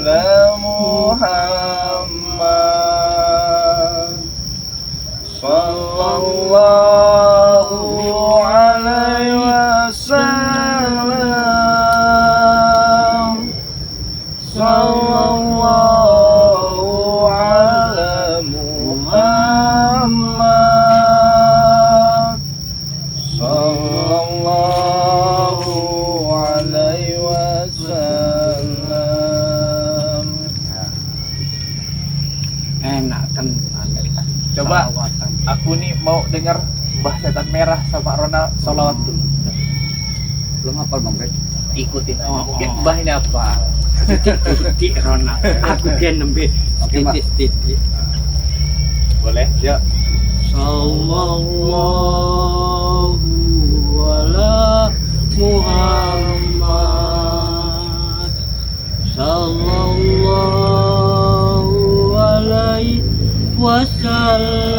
ala Muhammad sallallahu alaihi wasallam sallallahu ala Muhammad sallallahu alaihi wasallam. Enak kan. Coba aku nih mau dengar Mbah Setan Merah sama Ronald sholawat dulu. Belum hafal Bang Bek. Ikutin aja. Oh, Mungkin oh. Mbah ini apa? Titik Rona. Aku kan nembe titik. Boleh? Yuk. Sallallahu ala Muhammad sallallahu alaihi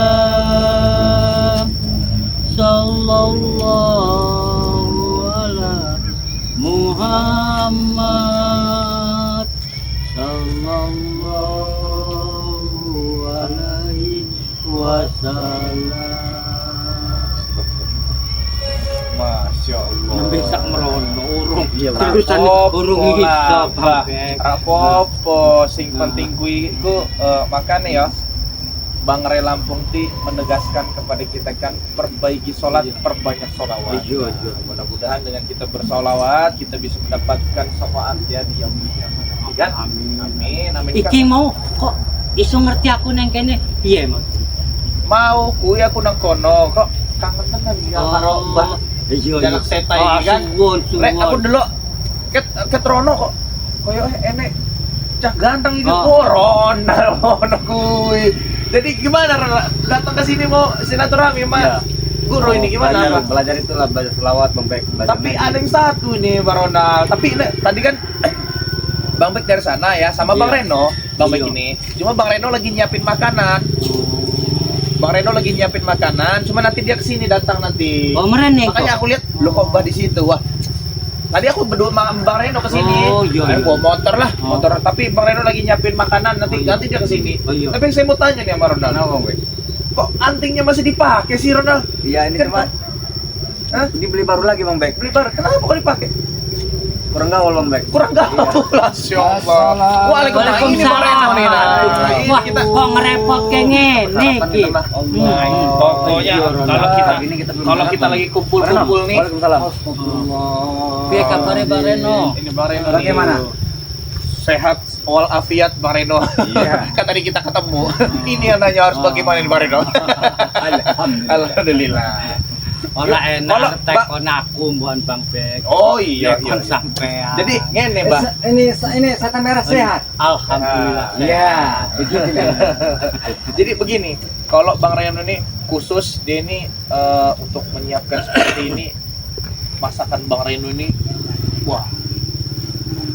wasallam sallallahu ala Muhammad sallallahu alaihi wasallam. Masya Allah. Nembe sak merono urung. Iya, Bang. Terusan urung iso Mbah. Bang. Rapopo sing Nah. penting kuwi iku makane ya Bang Re Lampung ti menegaskan kepada kita kan perbaiki sholat, Iya. perbanyak sholawat. Iya. Mudah-mudahan dengan kita bersolawat kita bisa mendapatkan syafaat ya di yaumul kiamat. Kan? Amin. Iki mau kok iso ngerti aku neng kene piye Mas? Mau kuwi aku nang kono kok kangen tenan ya karo Mbah Iya. Jalak Seta ini kan. Suwun. Rek aku delok ket Rono kok koyo enek cah ganteng iki Oh. Ronald ngono kuwi. Jadi gimana Ron? Datang ke sini mau silaturahmi Mas? Guru ini gimana? Belajar itulah, belajar selawat Bang Bek. Tapi ada yang satu nih Bang Ronald. Tapi tadi kan Bang Bek dari sana ya sama Bang Iya. Reno. Bang Bek Iya. ini. Cuma Bang Reno lagi nyiapin makanan. Bang Reno lagi nyiapin makanan. Cuma nanti dia kesini datang nanti. Oh merene Makanya kok. aku lihat lu kok Mbah di situ. Wah. Tadi aku berdua sama Bang Reno kesini. Oh, iya, iya. Bawa motor lah, Oh. motor. Tapi Bang Reno lagi nyiapin makanan. Nanti Oh, iya. nanti dia kesini. Oh, iya. Tapi yang saya mau tanya nih sama Ronald. Kenapa Bang Bek? Kok antingnya masih dipakai sih Ronald? Iya, ini Kan cuma Hah? ini beli baru lagi Bang Bek. Beli baru. Kenapa kok dipakai? Kurang gaul Bang Bek. Kurang gaul. Masyaallah. Waalaikumsalam. Ini Bang Reno nih. Nah, ini Wah, kita kok ngerepot kayak ngene iki. Nah, ini pokoknya Iya, kalau kita ini kita belum kalau makan, kita Bang. lagi kumpul-kumpul nih. Waalaikumsalam. Piye kabare Bang Reno? Ini Bang Reno. nih. Bagaimana? Sehat walafiat Bang Reno. Iya. Kan tadi kita ketemu. Ini yang nanya harus bagaimana nih Bang Reno. Alhamdulillah. Ora Kalau, enak Mbak- tekon aku mbon Bang Bek. Oh iya iya. Tekon sampean. Jadi ngene, Mbak. Ini setan merah sehat. Alhamdulillah. Iya, begitu kan. Jadi begini, kalau Bang Reno ini khusus dia ini untuk menyiapkan seperti ini masakan Bang Reno ini wah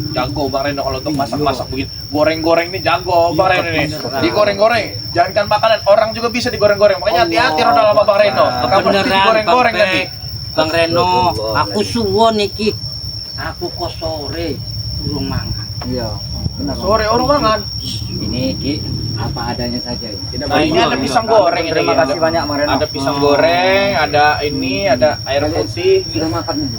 jago Bang Reno kalau untuk masak-masak begini. Goreng-goreng ini jago Bang Reno ini. beneran. Digoreng-goreng, jangankan makanan, orang juga bisa digoreng-goreng. Makanya hati-hati Ronald sama Bang Reno. Kamu mesti Beneran digoreng-goreng Bang nanti. Bek. Bang Reno, aku suwon iki. Aku kok sore urung mangan. Iya. Benar. Sore orang mangan. Ini Ki, apa adanya saja ini. Tidak Nah, ini iya, ada iya. pisang goreng ini. Terima kasih banyak Bang Reno. Ada pisang goreng, ada ini, ada air putih. Sudah makan ini?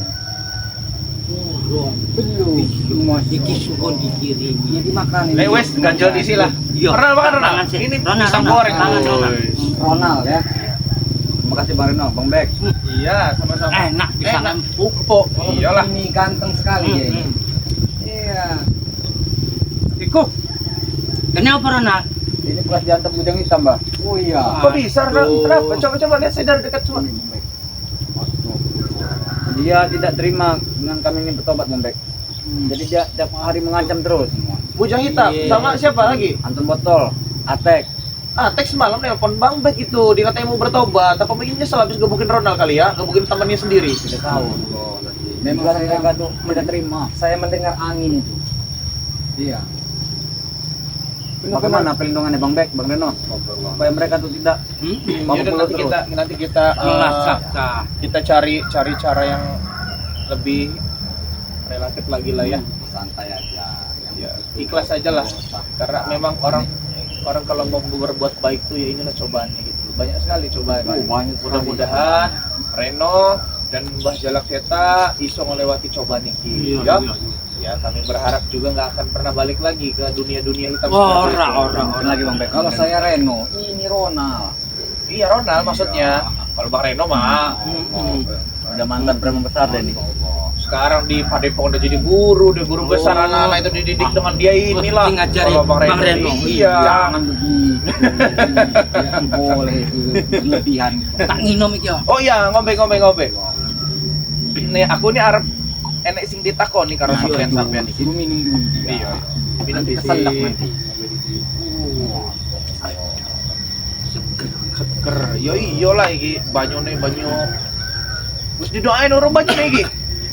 Urung. Belum. Semua Iki suwon dikirimi. Ini dimakan ini. Lewes ganjel di sila. Iya. Ronald makan Ronald. Tangan sih. Ini Ronald, pisang Ronald, goreng. tangan, Ronald. Woi. Ronald ya. Terima kasih Bang Reno, Bang Bek. Iya, sama-sama. Enak pisang Enak. empuk. Empuk. Iyalah. Ini ganteng sekali ya ini. Hmm. Iya. Iku. Kenapa Ronald? Ini bekas jantan bujang hitam, Mbak. Oh iya. Kok bisa Ronald? Kenapa? Coba-coba lihat saya dari dekat semua. Dia tidak terima dengan kami ini bertobat, Bang Bek. Jadi dia tiap hari mengancam terus. Bujang hitam. Iya. Sama siapa lagi? Anton Botol, Atek. Ah, teks semalam nelpon Bang Bek itu. Dia katanya mau bertobat. Apa mungkin nyesel habis gebukin Ronald kali ya? Gebukin temannya sendiri. Tidak tahu. Memang mereka tuh tidak terima. Saya mendengar angin itu. Iya. Bagaimana perlindungannya Bang Bek, Bang Reno? Supaya mereka tuh tidak Ya udah, nanti kita Melacak. kita cari cara yang lebih relatif lagi lah ya. santai aja. Ya. ikhlas aja lah, karena memang orang kalau mau berbuat baik tuh ya inilah cobaannya gitu, banyak sekali cobaan. Mudah-mudahan Reno dan Mbah Jalak Seta iso melewati cobaan ini ya. Ya kami berharap juga nggak akan pernah balik lagi ke dunia hitam. Orang lagi Bang Bek. Kalau saya Reno, ini Ronald. Iya Ronald maksudnya. Kalau Bang Reno mah Udah mantan preman besar deh nih. sekarang di Padepokan udah jadi guru, udah guru besar, anak-anak itu dididik dengan dia inilah. Ngajarin Kalau Bang Reno. Iya. Jangan begitu. Tidak boleh itu berlebihan. Tak nginom iki ya. Oh iya, ngombe. Nih aku nih arep enek sing ditakoni karo sampean iki. Suruh minum dulu. Iya. Minum Nanti di kesendak nanti. Seger. Yo iya lah iki banyune banyu. Wis didoain orang banyune iki.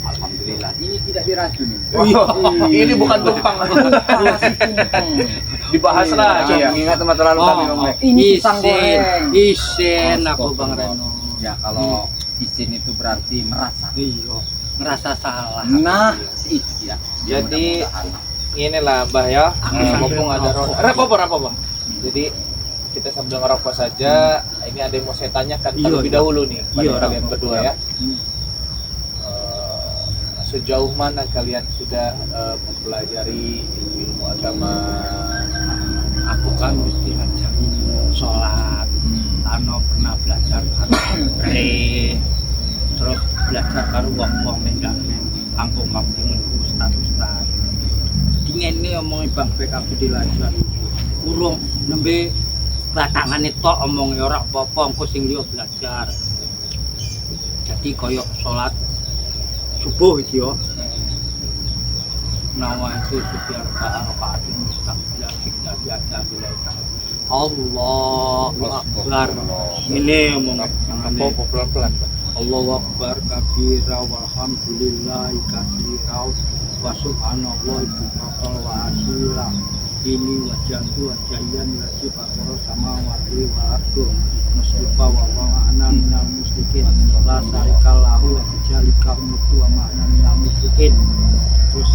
Alhamdulillah. Ini tidak diracuni. Ini bukan tumpang. Dibahas lah aja ya. Ingat masa lalu kami Bang Bek. Ini pisang goreng. Isin aku Bang Reno. Ya kalau isin itu berarti merasa. Iya, ngerasa salah. Nah, itu dia. Jadi inilah Mbah ya, mumpung ada apa. Jadi kita sambil ngerokok saja. Ini ada yang mau saya tanyakan terlebih dahulu nih pada kalian berdua ya. Sejauh mana kalian sudah mempelajari ilmu agama? Aku kan mesti ngajarin sholat, Tano pernah belajar karo pre, terus belajar karo wong-wong mendak kampung-kampung ustaz-ustaz. Dingene omongi Bang Bek aku dilajar. Urung nembe batangane tok omongi ora apa-apa, engko sing liya belajar. Jadi koyo sholat subuh iki yo. Nawa itu setiap saat mustaqbil kita biasa dilakukan. Allahu Akbar. Ini omong apa pelan-pelan. Allahu Akbar kabira walhamdulillahi katsira wa subhanallahi bukratan wa asila. Ini wajahku wajayan lagi pakoro sama wati wa ardu muslifa wa ma'ana minal muslimin la syarikalahu wa jalika umutu wa ma'ana minal muslimin. Terus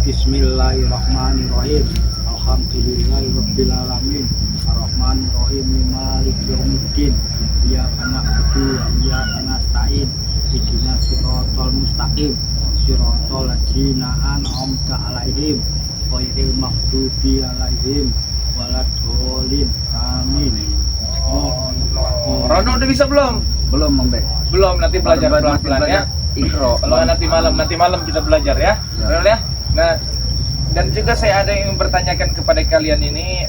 bismillahirrahmanirrahim, alhamdulillahirabbil alamin, arrahmanirrahim, maliki yaumiddin, iyyaka na'budu wa iyyaka nasta'in, ihdinas siratal mustaqim, siratal ladzina an'amta 'alaihim ghairil maghdubi 'alaihim waladdallin. Amin. Rono udah bisa belum? Belum Bang Bek. Belum, nanti belajar pelan-pelan ya. Ikro. Kalau nanti malam kita belajar ya. Benar ya? Nah, dan juga saya ada yang bertanyakan kepada kalian ini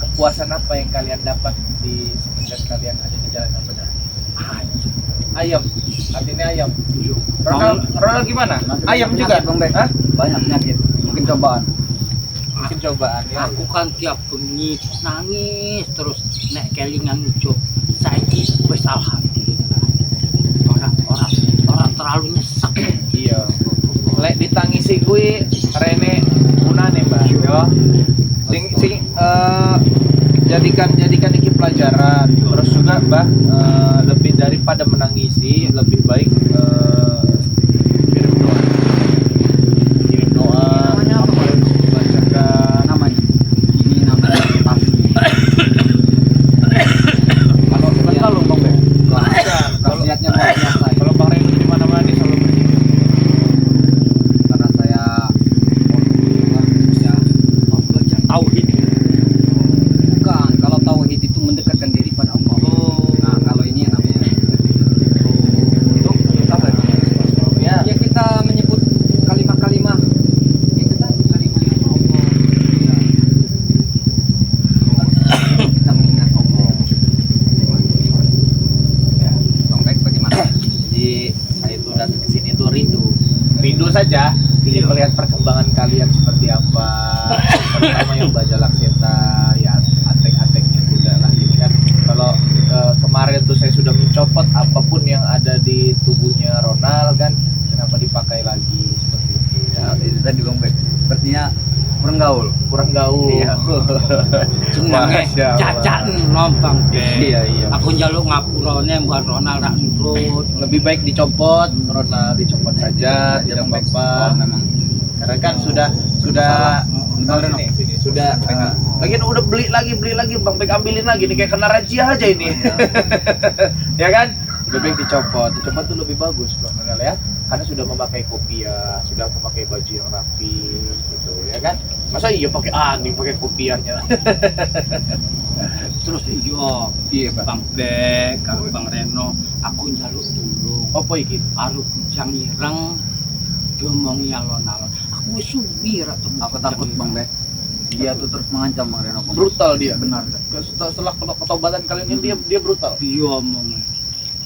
kepuasan apa yang kalian dapat di semenjak kalian ada di jalan yang benar? Ayam. Artinya ayam. Ronald gimana? Ayam juga? Bang Bek. Hah? Banyak penyakit. Mungkin cobaan. Mungkin cobaan ya. Aku kan tiap bengi nangis terus nek kelingan ujuk. Saiki wis alhamdulillah. Orang terlalu nyesek. Iya. Lek ditangisi kuwi rene gunane, Mbak. Yo. Sing jadikan iki pelajaran. Terus juga, Mbak, lebih daripada menangisi, lebih baik kirim doa. Namanya apa? Bacakan Namanya. Ini namanya kalau Bang Ben. Kalau lihatnya luar biasa. kalau Bang Reno di mana-mana nih selalu berzikir. Karena saya ya Baca tauhid. bukan, kalau tauhid itu mendekatkan diri pada Allah. Nah, kalau ini namanya Apa ya? ya kita menyebut kalimat-kalimat yang kita kalimat yang Allah. Ya. Kita mengingat Allah. Ya, Bang Bek bagaimana? Jadi saya itu datang ke sini tuh rindu saja ingin melihat perkembangan kalian seperti apa, terutama yang Mbak Jalak Seta ya, atek-ateknya juga lah. Jadi kan kalau kemarin tuh saya sudah mencopot apapun yang ada di tubuhnya Ronald kan, kenapa dipakai lagi seperti itu ya? Itu tadi Bang Bek. Sepertinya kurang gaul. Iya. Jenenge Masya Allah. cacat nombang. Iya. Aku njaluk ngapurane mbak Ronald rak nurut. Lebih baik dicopot, Ronald dicopot saja, tidak apa-apa. Memang Karena kan sudah Bang Reno. sini sudah lagian udah beli lagi Bang Bek ambilin lagi nih kayak kena razia aja ini. Ya kan? Lebih baik dicopot tuh lebih bagus Bang Renal ya. Karena sudah memakai kopiah, sudah memakai baju yang rapi gitu ya kan. Masa iya pakai angin, pakai kopiahnya. Terus iya Bang Bek, karo Bang Reno, aku njaluk tulung. Apa iki? Karo bujang ireng diomongi alon-alon. Aku wis suwi ra temu. Aku takut Bang Bek. Dia tuh terus mengancam Bang Reno. Brutal dia. Benar. Setelah ketobatan kalian ini dia brutal. Iya omong.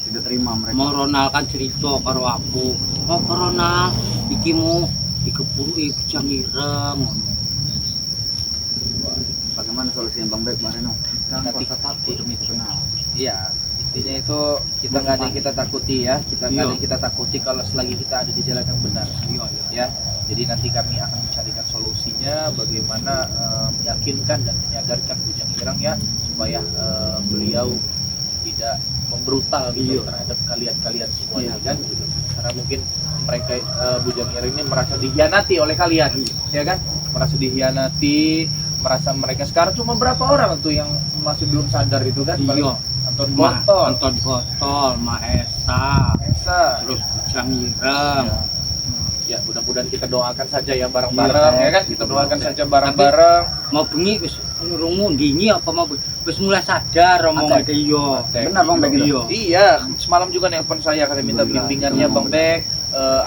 Tidak terima mereka. Mau Ronald kan cerita karo aku. Oh Ronald, iki mu dikepuri bujang ireng ngomong. Bagaimana solusinya Bang Bek, Bang Reno? Nanti Rasa takut demi kenal. Iya, intinya itu kita nggak ada yang kita takuti ya, kita nggak ada yang kita takuti kalau selagi kita ada di jalan yang benar. Iya. Ya, jadi nanti kami akan mencarikan solusinya bagaimana meyakinkan dan menyadarkan Bujang Ireng ya supaya beliau tidak membrutal gitu terhadap kalian semuanya kan gitu. Karena mungkin mereka Bujang Ireng ini merasa dihianati oleh kalian, ya kan? Merasa dihianati, merasa mereka sekarang cuma berapa orang tuh yang masih belum sadar itu kan? Iya. Anton Botol, Anton Botol, Maesa, terus Bujang Ireng. Ya mudah-mudahan kita doakan saja ya bareng-bareng Iya, ya kan, kita doakan saja bareng-bareng. Mau bengi wis nurungu ndingi apa mau wis mulai sadar omong Aceh. iya. Benar Bang Bek gitu. Iya, semalam juga nelpon saya kata minta Alhamdulillah. bimbingannya Bang Bek,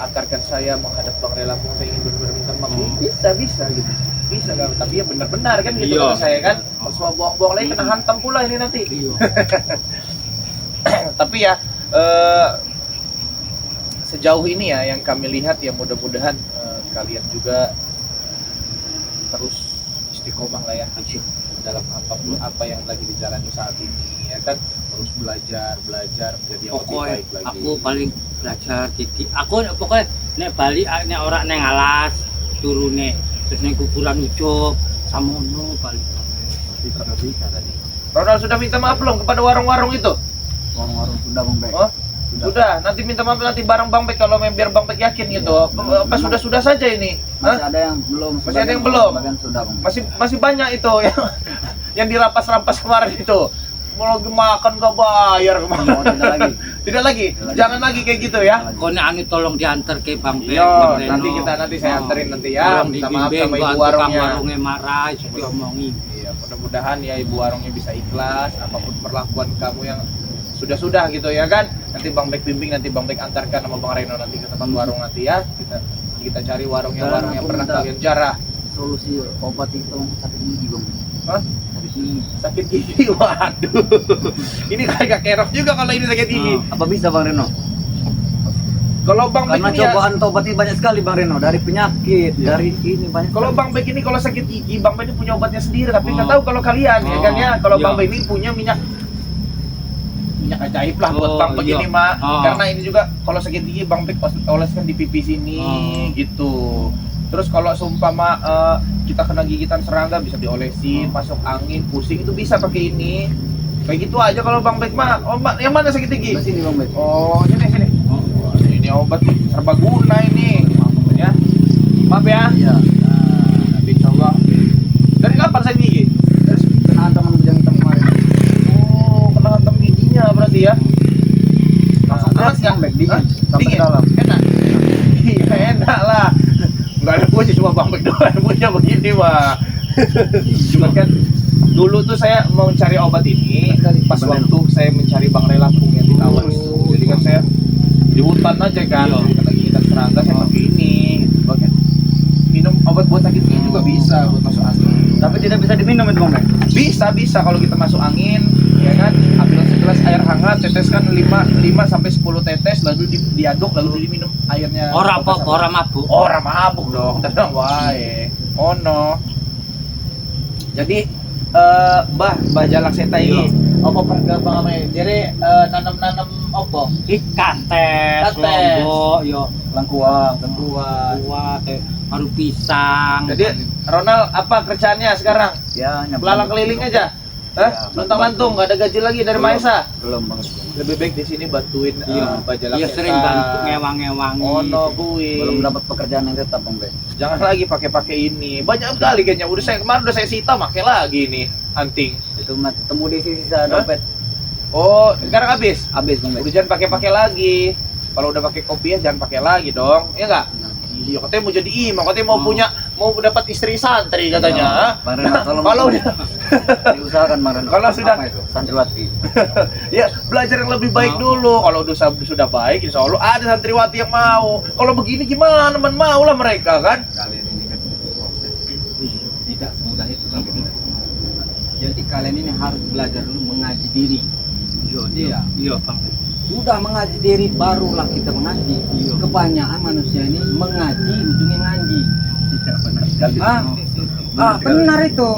antarkan saya menghadap Bang Relaku, saya ingin benar-benar minta maaf. Bisa gitu. Bisa kan, tapi ya benar-benar kan gitu Iya. kata saya kan. Kalau semua bohong-bohong lagi kena hantam pula ini nanti. Iya. Tapi ya sejauh ini ya yang kami lihat ya mudah-mudahan kalian juga terus istiqomah lah ya dalam apapun apa yang lagi dijalani saat ini ya kan, terus belajar menjadi yang lebih Pokoknya baik lagi. aku paling belajar jadi aku pokoknya nek balik nek ora neng alas turune terus neng kuburan ucup samono balik. Bisa tadi. Ronald sudah minta maaf belum kepada warung-warung itu? Warung-warung sudah Bang Bek. Oh? Sudah, nanti minta maaf nanti bareng Bang Bek kalau biar Bang Bek yakin gitu. Apa sudah saja ini? Masih Hah? ada yang belum. Masih ada yang belum? Sebagian sudah Bang. Masih banyak itu yang dirampas-rampas kemarin itu. Mau lagi makan gak bayar kemarin. Oh, tidak lagi. Tidak lagi. Jangan lagi kayak gitu ya. Kau nek anu tolong diantar ke Bang Bek. Yo, Bang Reno. nanti saya anterin nanti ya. Tolong Minta maaf dibimbing sama kok ibu tukang warungnya. warungnya marah iso diomongi. Iya, mudah-mudahan ya ibu warungnya bisa ikhlas apapun perlakuan kamu yang sudah gitu ya kan. Nanti Bang Bek bimbing, nanti Bang Bek antarkan sama Bang Reno nanti ke tempat warung nanti ya. Kita cari warung yang Dan aku pernah minta kalian jarah. Solusi obat itu sakit gigi Bang. Hah? Sakit gigi. Sakit gigi, waduh. Ini kayak kerok juga kalau ini sakit gigi. Apa bisa Bang Reno? Kalau Bang Bek Karena ini ya, cobaan tobat ini banyak sekali Bang Reno, dari penyakit, dari ini banyak. kalau Bang Bek ini kalau sakit gigi, Bang Bek ini punya obatnya sendiri. Tapi nggak Oh. tahu kalau kalian ya kan ya. Kalau Iya. Bang Bek ini punya minyak ajaib lah buat Oh, Bang Bek iya. ini mak. Oh. Karena ini juga kalau sakit gigi Bang Bek oleskan di pipi sini gitu. Terus kalau seumpama kita kena gigitan serangga bisa diolesin, masuk angin, pusing itu bisa pakai ini. Kayak gitu aja kalau Bang Bek mah. Oh, yang mana sakit gigi? Di sini Bang Bek. Oh, sini. Oh, ini obat serbaguna ini. Ya. Maaf ya. Iya. Nah, nanti coba. Dari kapan sakit gigi? Terus kena teman bujang hitam kemarin. Oh, kena hantam giginya berarti ya. Langsung keras ya? Bang Bek dingin. Hah? Sampai Dingin? dalam. Enak? Iya, enak lah. Enggak ada punya cuma Bang Bek doang yang punya begini mah. Cuma kan dulu tuh saya mau mencari obat ini pas waktu saya mencari Bang Relaku yang di Tawar itu. Jadi kan saya di hutan aja kan, kena gigitan serangga saya pakai ini. Bagian minum obat buat sakit gigi juga bisa buat masuk angin. Tapi tidak bisa diminum itu Bang Bek. Bisa kalau kita masuk angin, ya kan? Ambil segelas air hangat, teteskan 5 sampai 10 tetes, lalu diaduk, lalu diminum airnya. Ora apa ora mabuk. Ora mabuk dong, tenang wae. Ono. Jadi Mbah Jalak Seta ini apa perkembangan namanya? Jadi nanam-nanam apa? Ikan tes, Kates. lombok, yo Lengkuang. buah, baru pisang. Jadi Ronald apa kerjaannya sekarang? Ya, Belalang keliling aja. Hah? Lontang-lantung, nggak ada gaji lagi dari Belum. Maesa. Belum banget. Lebih baik di sini bantuin Bajalak. Iya sering bantu ngewang-ngewangi. Ono bui. Belum dapat pekerjaan yang tetap Bang Bek. Jangan lagi pakai ini. Banyak sekali kayaknya. Kemarin udah saya sita pakai lagi nih anting. Itu mah ketemu di sisa dompet. Oh, sekarang habis. Habis Bang Bek. Udah jangan pakai lagi. Kalau udah pakai kopiah jangan pakai lagi dong. Iya enggak? Iya, katanya mau jadi imam, katanya mau dapat istri santri katanya. Bang Reno, Kalau udah diusahakan Bang Reno. Kalau sudah- Apa itu? Santriwati. ya belajar yang lebih baik dulu. Kalau sudah baik, insya Allah ada santriwati yang mau. Kalau begini gimana? Mau lah mereka kan? Kalian ini kan proses tidak semudah itu Bang Bek. Jadi kalian ini harus belajar dulu mengaji diri. Iya. Iya, Bang. Sudah mengaji diri barulah kita mengaji. Kebanyakan manusia ini mengaji ujungnya ngaji. Tidak benar sekali. Benar itu.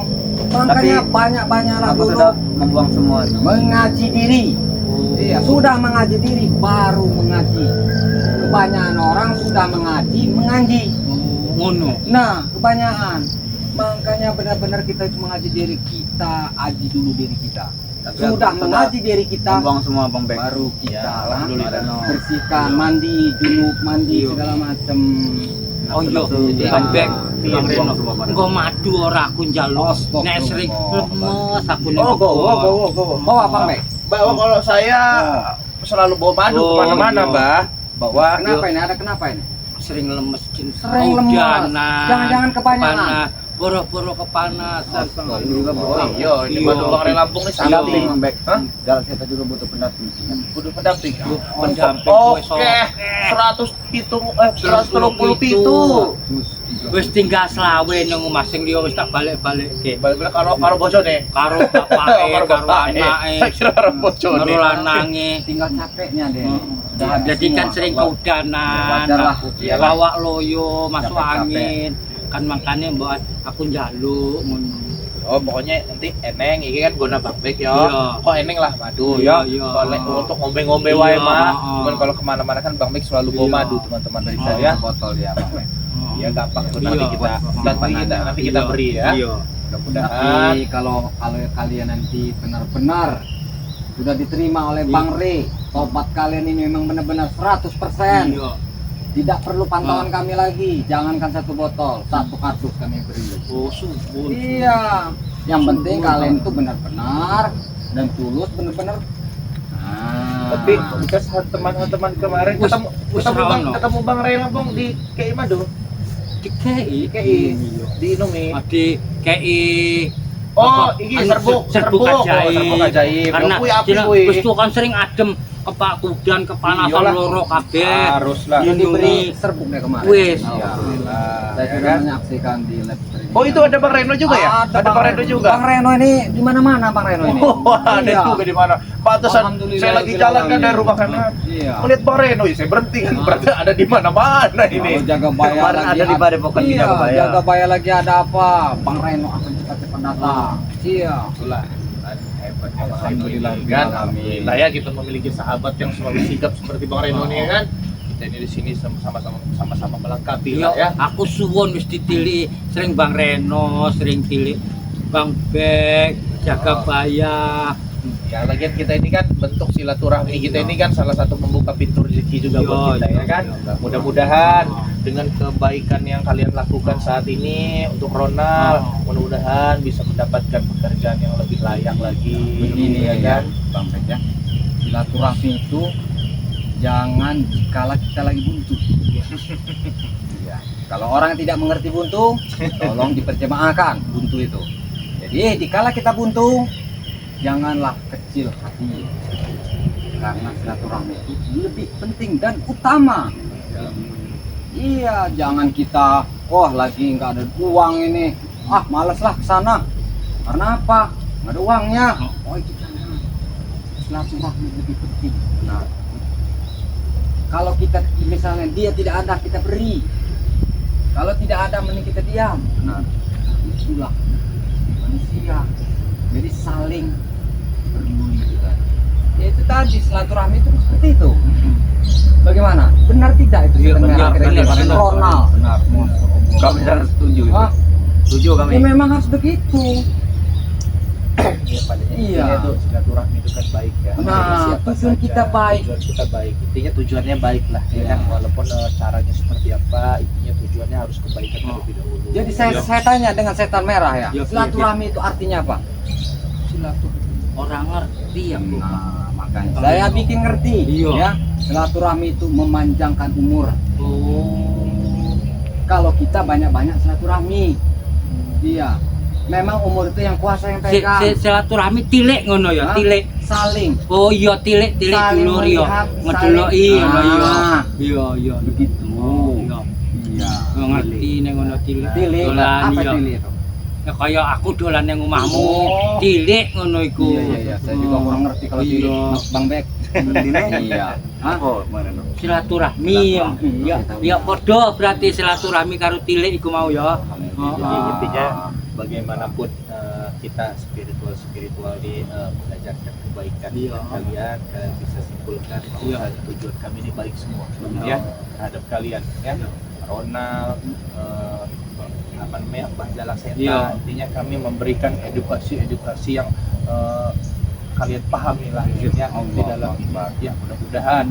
Makanya banyak-banyaklah Aku dulu sudah membuang semua. mengaji diri. Iya, sudah mengaji diri baru mengaji. Kebanyakan orang sudah mengaji mengaji. Ngono. Nah, kebanyakan. Makanya benar-benar kita itu mengaji diri kita, aji dulu diri kita. Tapi Sudah aku mengaji diri kita, Membuang semua Bang Bek. baru kita Ya, alhamdulillah. bersihkan, mandi, junub, mandi Iya. segala macam. Oh iya, Jadi, Bang Bek, iya, Bang buang Reno. semua pada. Engko madu ora aku njaluk. Astagfirullah. Nek sering lemes aku ning Oh, bawa. Bawa Bang Bek. Bawa kalau saya selalu bawa madu Oh, kemana-mana, iya. Mbah. Bawa. Kenapa ini? Ada kenapa ini? sering lemes Sering lemes. Jangan-jangan kebanyakan. Boro-boro kepanasan. Oh iya, ini madu Bang Ray Lampung nih Pendamping sakti. Bang Bek. Hah? Jalan kita juga butuh pendamping. Kudu pendamping. Pendamping Oke, 130 pitu. Wis tinggal selawe nang omah sing liya wis tak balik-balikke. Balik karo bojone. Karo bapake, karo bapake. anake, Saya kira karo bojone. karo lanange. Tinggal capeknya deh. Udah Ya, habis jadi kan semua. sering keudanan, Wajar lah. Iyalah. bawa loyo, masuk Capek-capek. angin. Kan makanya mbak aku njaluk ngono. Oh, pokoknya nanti eneng iki kan guna Bang Bek ya. Iya. Kok eneng lah madu Iya, ya. iya. Kalau untuk ngombe-ngombe Iya, wae mah. heeh. Cuman kalau kemana-mana kan Bang Bek selalu bawa Iya. madu teman-teman dari Bawa saya. botol dia Bang Bek. Ya gampang tuh Iya. nanti kita beri ya. Iya. Mudah-mudahan. Tapi kalau kalian nanti benar-benar sudah diterima oleh Bang Ray, tobat kalian ini memang benar-benar 100%. Iya. Tidak perlu pantauan kami lagi. Jangankan satu botol, satu kardus kami beri. Oh, subur. Iya. Yang penting kalian itu benar-benar dan tulus benar-benar. Nah, Tapi bekas teman-teman kemarin Wis- ketemu wis Bang, rano. ketemu Bang Ray Lampung di KI Madu, Dikei. KI di Indomie. Adi kei Oh, apa, iki anu, serbuk serbuk ajaib. serbuk ajaib. Karena Kuwi api cina- kuwi. wis tuh kan sering adem kepak kudan kepanasan Iyalah. loro kabeh. Harus lah. yang diberi Indomie. serbuk deh kemarin. Wis. Alhamdulillah. Saya Ya sudah kan? menyaksikan di lab streaming. Oh, itu ada Bang Reno juga ya? Ada Bang Reno juga. Bang Reno ini di mana-mana Bang Reno ini. Oh, ada Iya. juga di mana? Pantesan Alhamdulillah, saya lagi gila jalan kan kami. dari rumah kanan. Iya. Melihat Bang Reno, ya saya berhenti kan. Berarti ada di mana-mana ini. Kalau jaga bayar Kemarin lagi ada di Padepokan di iya, Jaga Bayar. jaga bayar lagi ada apa? Bang Reno akan cepat-cepat datang. Iya. Itulah hebatnya Bang Reno Alhamdulillah, ini kan. kami. Alhamdulillah ya kita memiliki sahabat yang selalu sigap seperti Bang Reno ini kan. Kita ini di sini sama-sama melengkapi Iya, lah ya. aku suwun wis ditilih sering Bang Reno, sering tilih Bang Bek, jaga bayar. Ya lagian kita ini kan bentuk silaturahmi kita ini kan salah satu membuka pintu rezeki juga Iya, buat kita iya, ya kan. iya. Mudah-mudahan dengan kebaikan yang kalian lakukan saat ini untuk Ronald, mudah-mudahan bisa mendapatkan pekerjaan yang lebih layak lagi. Begini ya kan. Bang Bek ya. Silaturahmi itu jangan dikala kita lagi buntu. Iya. Kalau orang tidak mengerti buntu, tolong diterjemahkan buntu itu. Jadi dikala kita buntu, janganlah kecil hati. Karena silaturahmi itu lebih penting dan utama. Iya, jangan kita, wah lagi nggak ada uang ini, males lah ke sana. Karena apa? Nggak ada uangnya. Oh itu jangan. Silaturahmi lebih penting. Nah, kalau kita misalnya dia tidak ada, kita beri. Kalau tidak ada, mending kita diam. Nah, itulah manusia. Jadi saling peduli kita. Ya itu tadi silaturahmi itu seperti itu. Bagaimana? Benar tidak itu? Iya, Setengah benar, kira-kira benar. Ronald. Benar. Kami sangat setuju. Hah? Setuju kami. Ya memang harus begitu. Ya, Iya. Intinya tuh silaturahmi itu kan baik ya. Nah, Siapa tujuan saja, kita baik. Tujuan kita baik. Intinya tujuannya baik lah. Ya Iya. kan walaupun caranya seperti apa, intinya tujuannya harus kebaikan terlebih dahulu. Jadi Iya. saya tanya dengan setan merah ya. Iya, Silaturahmi itu artinya apa? Silaturahmi orang ngerti ya Bu. Nah, makanya saya bikin ngerti Iya. ya. Silaturahmi itu memanjangkan umur. Oh. Kalau kita banyak-banyak silaturahmi. Iya. Memang umur itu yang kuasa yang pegang. Silaturahmi tilik ngono ya, Hah? tilik. Saling. Oh iya tilik Saling dulur ya. melihat, Ngedeloki saling- ngono ya. Ah. Iya iya Begitu. Oh iya. Iya. Ngerti ning ngono tilik. Tilik. Dolan Apa ya. tilik itu? Ya kaya aku dolan ning omahmu. Oh. Tilik ngono iku. Iya. Saya juga kurang ngerti kalau tilik. Iya. Mas Bang Bek. Iya. Hah? Silaturahmi ya. Ya, ya padha berarti silaturahmi karo tilik iku mau ya. Jadi intinya bagaimanapun kita spiritual di mengajarkan kebaikan Iya. kalian bisa simpulkan bahwa Iya. tujuan kami ini baik semua Benar. ya terhadap kalian ya. Ronald apa namanya Mbah Jalak Seta, Iya. intinya kami memberikan edukasi yang kalian pahami lah ya di dalam ini ya. Mudah-mudahan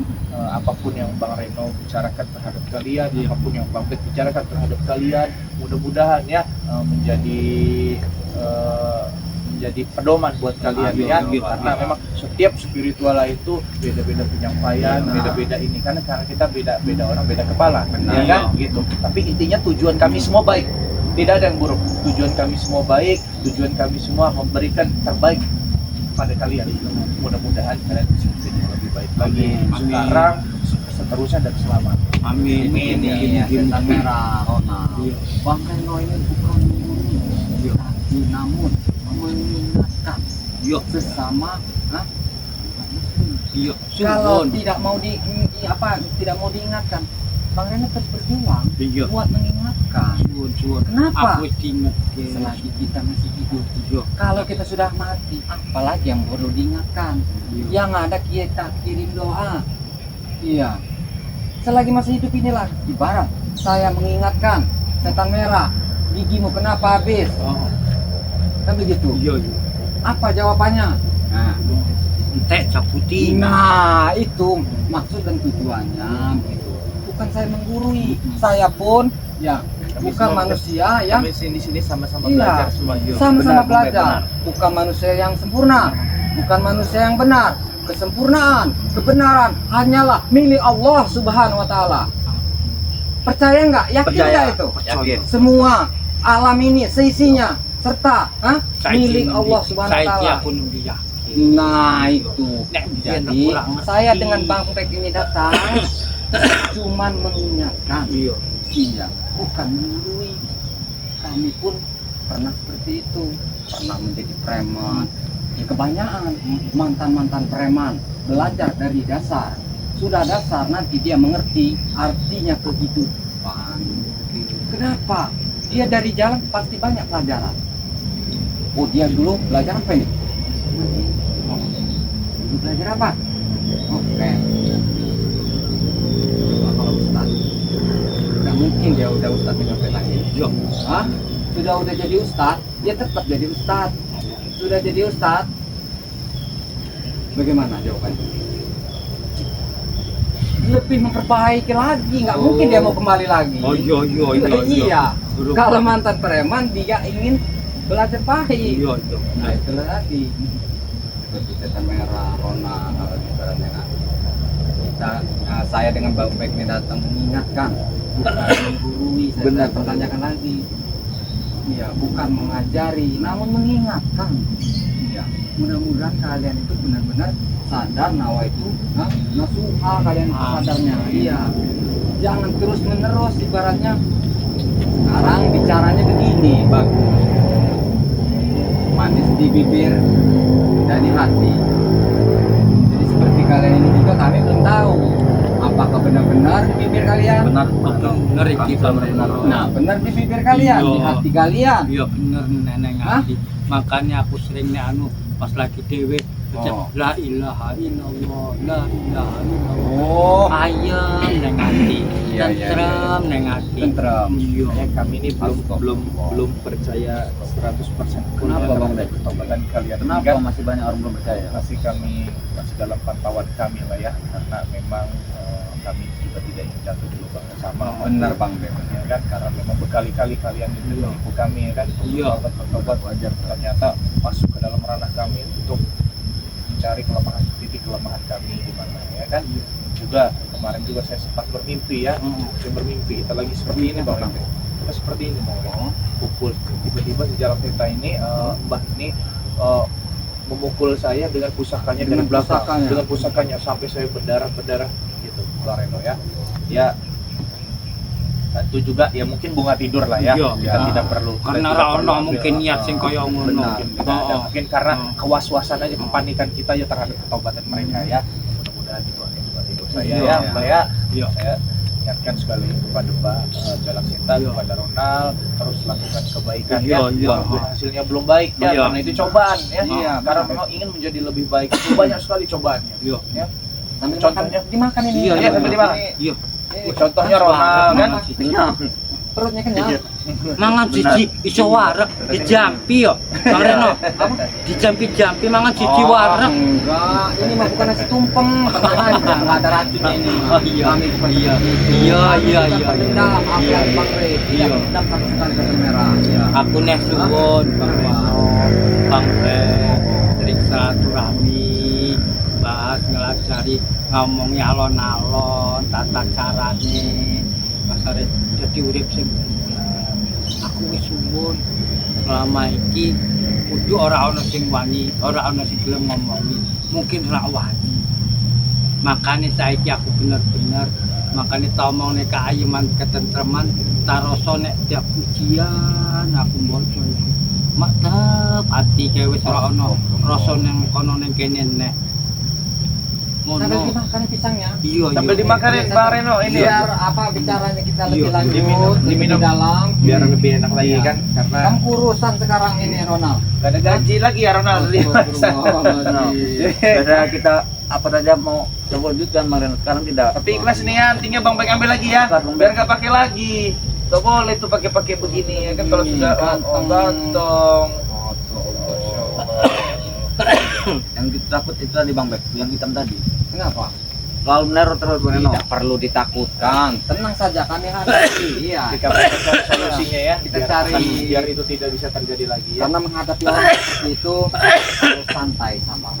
apapun yang Bang Reno bicarakan terhadap kalian, Iya. apapun yang Bang Bet bicarakan terhadap kalian, mudah-mudahan ya menjadi pedoman buat kalian Iya, ya. iya, Karena iya. memang setiap spiritual itu beda-beda penyampaian, Iya. beda-beda ini karena kita beda orang, beda kepala, Benar. ya kan gitu. Tapi intinya tujuan kami semua baik. Tidak ada yang buruk. Tujuan kami semua baik, tujuan kami semua memberikan terbaik pada kalian. Mudah-mudahan kalian bisa menjadi yang lebih baik lagi Amin. sekarang, seterusnya dan selamanya. Amin. Ini setan merah. Iya. Bang Reno ini bukan membunuh, tapi namun mengingatkan Iya. sesama. Hah? Iya. Kalau Suwun. tidak mau tidak mau diingatkan, Bang Reno terus berjuang Iya. buat mengingatkan. Suwun. Kenapa? Aku diinget Selagi kita masih hidup, Iya. kalau kita sudah mati, apalagi yang perlu diingatkan? Iya. Yang ada kita kirim doa. Iya. Selagi masih hidup inilah ibarat saya mengingatkan setan merah, gigimu kenapa habis? Oh. Kan begitu. Iya. Iya. Apa jawabannya? Nah, Entek cabutin. nah itu maksud dan tujuannya begitu. Bukan saya menggurui, saya pun ya Kami bukan semua- manusia yang Kami di sini sama-sama Iya. belajar semua. sama-sama Benar, belajar, benar. bukan manusia yang sempurna, bukan manusia yang benar. Kesempurnaan, kebenaran hanyalah milik Allah Subhanahu wa taala. Percaya nggak? Yakin Percaya. nggak itu? Yakin. Semua alam ini seisinya serta milik Allah Subhanahu wa Saya taala. aku nembi yakin. Nah itu. Nek Jadi kurang ngerti. saya dengan Bang Pek ini datang cuman mengingatkan. Iya. Iya, bukan menggurui. Kami pun pernah seperti itu, pernah menjadi preman. Ya, kebanyakan mantan-mantan preman belajar dari dasar. Sudah dasar nanti dia mengerti artinya kehidupan. Kenapa? Dia dari jalan pasti banyak pelajaran. Oh dia dulu belajar apa ini? Dulu belajar apa? Oke. Coba kalau Ustaz. Nggak mungkin dia udah Ustaz nyampe lagi. Iya. Hah? Sudah jadi Ustaz, dia tetap jadi Ustaz. Sudah jadi Ustaz. Bagaimana jawabannya? Lebih memperbaiki lagi, nggak mungkin dia mau kembali lagi. Oh iya iya iya. Iya. Kalau mantan preman dia ingin belajar baik. Iya iya. Nah itulah tadi seperti setan merah, Rona, kalau ibaratnya kan. Saya dengan Bang Pek ini datang mengingatkan, bukan menggurui. Saya pertanyakan lagi. Iya, bukan mengajari, namun mengingatkan. Iya, mudah-mudahan kalian itu benar-benar sadar nawa itu, nasuha kalian itu sadarnya. Iya, jangan terus menerus ibaratnya. Sekarang bicaranya begini, Bang. Manis di bibir dan di hati. Jadi seperti kalian ini juga kami belum tahu apakah benar-benar di bibir kalian. Benar iki benar. Nah, benar di bibir kalian, Iya. di hati kalian. Iya bener nenek Hah? ngerti. Makanya aku sering nek anu pas lagi dhewe Oh. La ilaha illallah, la ilaha illallah. Oh, Ayam neng ati, Iya, iya, tentrem neng ati. tentrem. Iya. Makanya kami ini belum Astagfirullah. belum percaya 100%. Kenapa, Bang Dek? Ketobatan kalian ini Kenapa kan masih banyak orang belum percaya? masih dalam pantauan kami lah ya, karena memang kami juga tidak ingin jatuh di lubang yang sama. Benar, Bang Dek. Ya kan, karena memang berkali-kali kalian itu menipu kami ya kan, Iya. bertobat wajar, ternyata masuk ke dalam ranah kami untuk mencari titik kelemahan kami di mana ya kan. Juga kemarin juga saya sempat bermimpi ya, saya bermimpi kita lagi seperti ini Bang Rente. Kita seperti ini Bang Rente. Pukul tiba-tiba di jalan cerita ini Mbah ini memukul saya dengan pusakanya dari Dengan belakang, pusakanya. dengan pusakanya sampai saya berdarah gitu Bang Reno ya. Ya itu juga ya mungkin bunga tidur lah ya. Iya. Kita Ya. tidak perlu. kita Karena tidak ra perlu ono ambil, mungkin niat sing kaya ngono. mungkin tidak ada. Oh. Mungkin karena Oh. kewaswasan aja, kepanikan kita ya terhadap ketobatan mereka ya. Mudah-mudahan itu hanya bunga tidur saya Iya. ya Mbak ya. Iya. Saya ingatkan sekali kepada Mbak Jalak Sinta, Iya. kepada Ronald, terus lakukan kebaikan Iya, ya. iya. Walaupun hasilnya belum baik ya, Iya. karena itu cobaan ya. Iya, Karena benar. memang ingin menjadi lebih baik itu banyak sekali cobaannya. Iya. Ya. Sambil Contohnya? dimakan ini. Iya, iya, sambil dimakan. Iya. Contohnya Ronald kan. Kenyang. Perutnya kenyang. Mangan siji iso wareg dijampi yo. Bang Reno, dijampi-jampi mangan siji Oh, wareg. enggak, ini mah bukan nasi tumpeng. Tenang aja, enggak ada racunnya ini. Oh, iya. Kami seperti Iya. itu. Iya, iya, Kita iya, berdendam, iya. apa Iya. Bang Re? Tidak Iya. berdendam satu sekali kartu merah. Ya. Aku nek suwun Bang Reno, Bang Reno, sering silaturahmi, bahas ngelajari ngomongnya alon-alon, tata carane, kasare dadi urip sing bener. Aku wis suwun selama iki kudu ora ana sing wani, ora ana sing gelem ngomongi, mungkin ra wani. Makane saiki aku bener-bener makane tak omong nek kaayeman ketentreman tak rasa nek tiap ujian aku maca iku mantep ati kae wis ora ana rasa ning kono ning kene nek Sambil ngono. dimakan pisangnya. Iya, Sambil iya. dimakanin Bang Reno ini ya. Biar apa bicaranya kita lebih Iya, lanjut, diminum- lebih diminum. dalam. Biar lebih enak lagi Iya. kan, karena Kamu kurusan sekarang ini Ronald. gak ada gaji lagi ya Ronald. Biasa kita apa saja mau coba wujudkan kemarin, sekarang tidak. Tapi ikhlas nih ya, tinggal Bang Bek ambil lagi ya, biar nggak pakai lagi. Gak boleh tuh pakai begini ya kan, kalau sudah ganteng. Yang kita takut itu tadi Bang Bek, yang hitam tadi. Kenapa? Kalau meneror terus Bang Reno. Tidak perlu ditakutkan. Tenang saja kami hadapi. Iya. Jika kita cari solusinya ya, Kita biar, cari- biar itu tidak bisa terjadi lagi ya. Karena menghadapi orang seperti itu harus santai sama.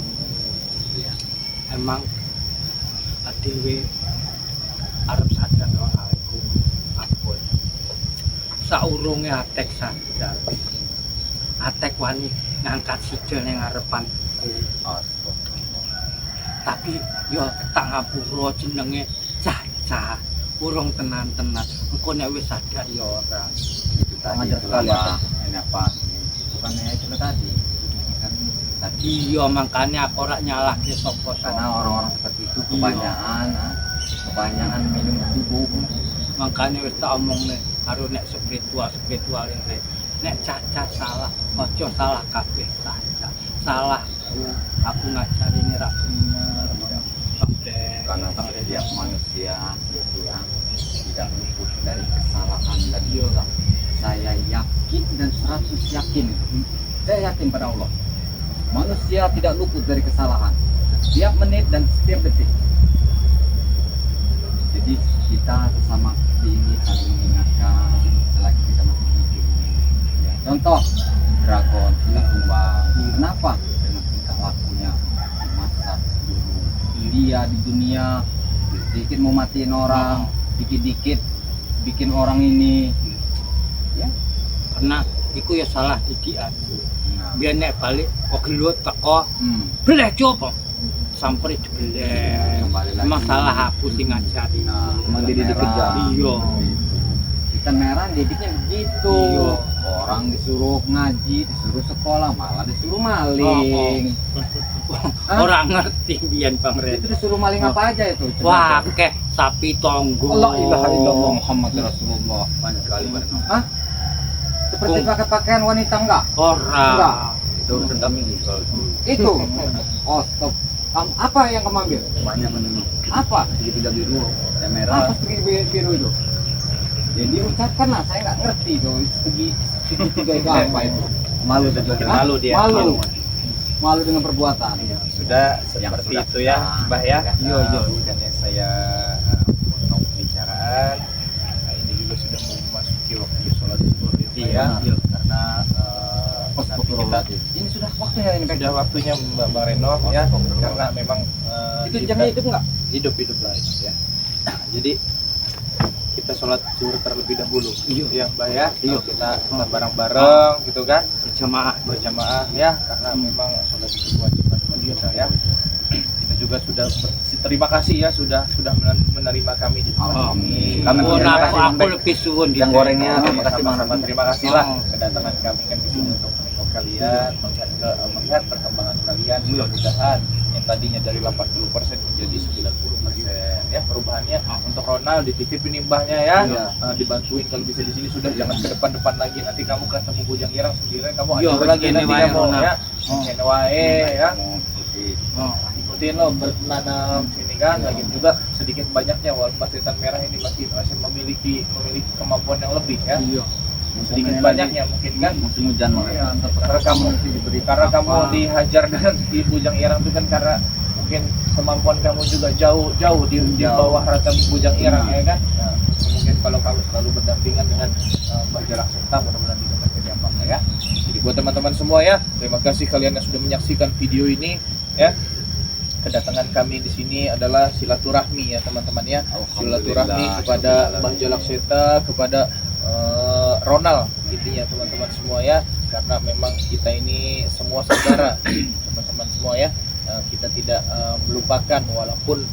Emang adewe arep sadar ora aku ampun. Saurunge atek sadar. Atek wani ngangkat sikil ning ngarepanku. Tapi yo tak ngapura jenenge Caca. Urung tenan-tenan. Engko nek wis sadar yo ora. Itu tadi Ngajar sekali, apa? Pak. Ini apa? Bukannya itu tadi. Kan tadi Iya makane aku ora nyalahke sapa-sapa. karena orang-orang seperti itu kebanyakan minum bubuk. Makanya wis tak omongne karo nek spiritual ini nek Caca salah ojo salah kabeh Caca salahku aku ngajarin ra bener kabeh Karena setiap manusia itu ya tidak luput dari kesalahan dan dosa. Saya yakin dan 100 yakin. Saya yakin pada Allah. Manusia tidak luput dari kesalahan. Setiap menit dan setiap detik. Jadi kita sesama seperti ini saling mengingatkan selagi kita masih hidup. Ya, contoh Dragon sudah tumbang. Kenapa? Dengan tingkah lakunya di masa dulu. Dia di dunia sedikit mau matiin orang, dikit-dikit bikin orang ini. Ya. karena iku ya salah didikan Nah, biar nek balik kok gelut teko beleh coba sampai dibeleh kembali lagi. emang salah aku sing ngajari Nah, Emang dididik kejam. Iya. Ikan merah didiknya begitu. Iya. Orang disuruh ngaji, disuruh sekolah, malah disuruh maling. Hah? orang ngerti biyen Bang Ren Itu disuruh maling apa aja itu? wah kek sapi tonggo Allah ilaha illallah Muhammad Rasulullah. Banyak sekali Bang Reno. Hah? Seperti pakai pakaian wanita enggak? ora Enggak. itu urusan kami kalau Itu. Oh, stop. Apa yang kamu ambil? banyak menunggu Apa? segitiga biru yang merah Apa biru itu? Jadi ucapkanlah, saya nggak ngerti itu segitiga itu apa itu. malu dan Malu dia. Malu dengan perbuatan. Sudah Yang seperti sudah itu ya, tenang. Mbah ya. Iya, iya. Bukannya saya potong pembicaraan. Ini juga sudah mau memasuki waktu sholat zuhur ya, Mbah ya. Iya. Karena nanti kita Ini sudah waktunya ini Pak. sudah waktunya Mbak Reno ya, karena memang Itu kita- jamnya hidup nggak? hidup lah ya. Jadi kita sholat zuhur terlebih dahulu, ya Mbak ya. Kita bareng-bareng gitu kan, berjamaah ya, karena memang sholat itu kewajiban bagi kita ya. Kita juga sudah terima kasih ya sudah menerima kami di tempat ini. Kami Suwun terima aku kasih, aku lebih suwun yang gorengnya Ya, terima kasih sama-sama Bang. terima kasih lah kedatangan kami kan di sini untuk menengok kalian, melihat perkembangan kalian. Mudah-mudahan yang tadinya dari 80% menjadi 90% ya perubahannya. Untuk Ronald dititipin imbahnya ya, Iya. dibantuin kalau bisa di sini, sudah jangan ke depan lagi, nanti kamu ketemu Bujang Irang sendirian kamu Iya, atur lagi kene nanti wae, kamu Ronald. ya. Kene wae ya. Oh. Ikutin lo bertanam sini kan, lagi juga sedikit banyaknya walaupun setan merah ini masih memiliki kemampuan yang lebih ya. Sedikit banyaknya mungkin kan. musim hujan Iya, karena kamu dihajar dengan di Bujang Irang itu kan karena mungkin kemampuan kamu juga jauh di bawah rata Bujang Irang ya kan. Nah, mungkin kalau kamu selalu berdampingan dengan Mbah Jalak Serta, mudah-mudahan tidak terjadi apa-apa ya. Jadi buat teman-teman semua ya, terima kasih kalian yang sudah menyaksikan video ini ya. Kedatangan kami di sini adalah silaturahmi ya teman-teman ya. Silaturahmi kepada Mbah Jalak Serta, kepada Ronald intinya teman-teman semua ya, karena memang kita ini semua saudara teman-teman semua ya. Kita tidak melupakan walaupun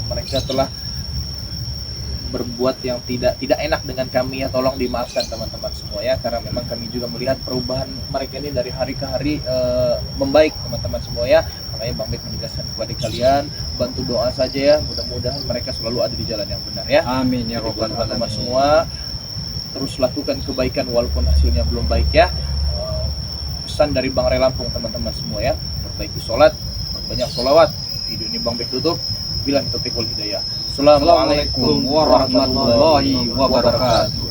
mereka telah berbuat yang tidak enak dengan kami ya, tolong dimaafkan teman-teman semua ya, karena memang kami juga melihat perubahan mereka ini dari hari ke hari membaik teman-teman semua ya. Makanya Bang Bek menegaskan kepada kalian, bantu doa saja ya, mudah-mudahan mereka selalu ada di jalan yang benar ya. Amin ya Jadi robbal buat teman-teman alamin. semua, terus lakukan kebaikan walaupun hasilnya belum baik ya. Pesan dari Bang Ray Lampung teman-teman semua ya, perbaiki sholat, banyak sholawat. Video ini Bang Bek tutup. Billahi taufiq wal hidayah. Assalamualaikum Assalamualaikum warahmatullahi wabarakatuh.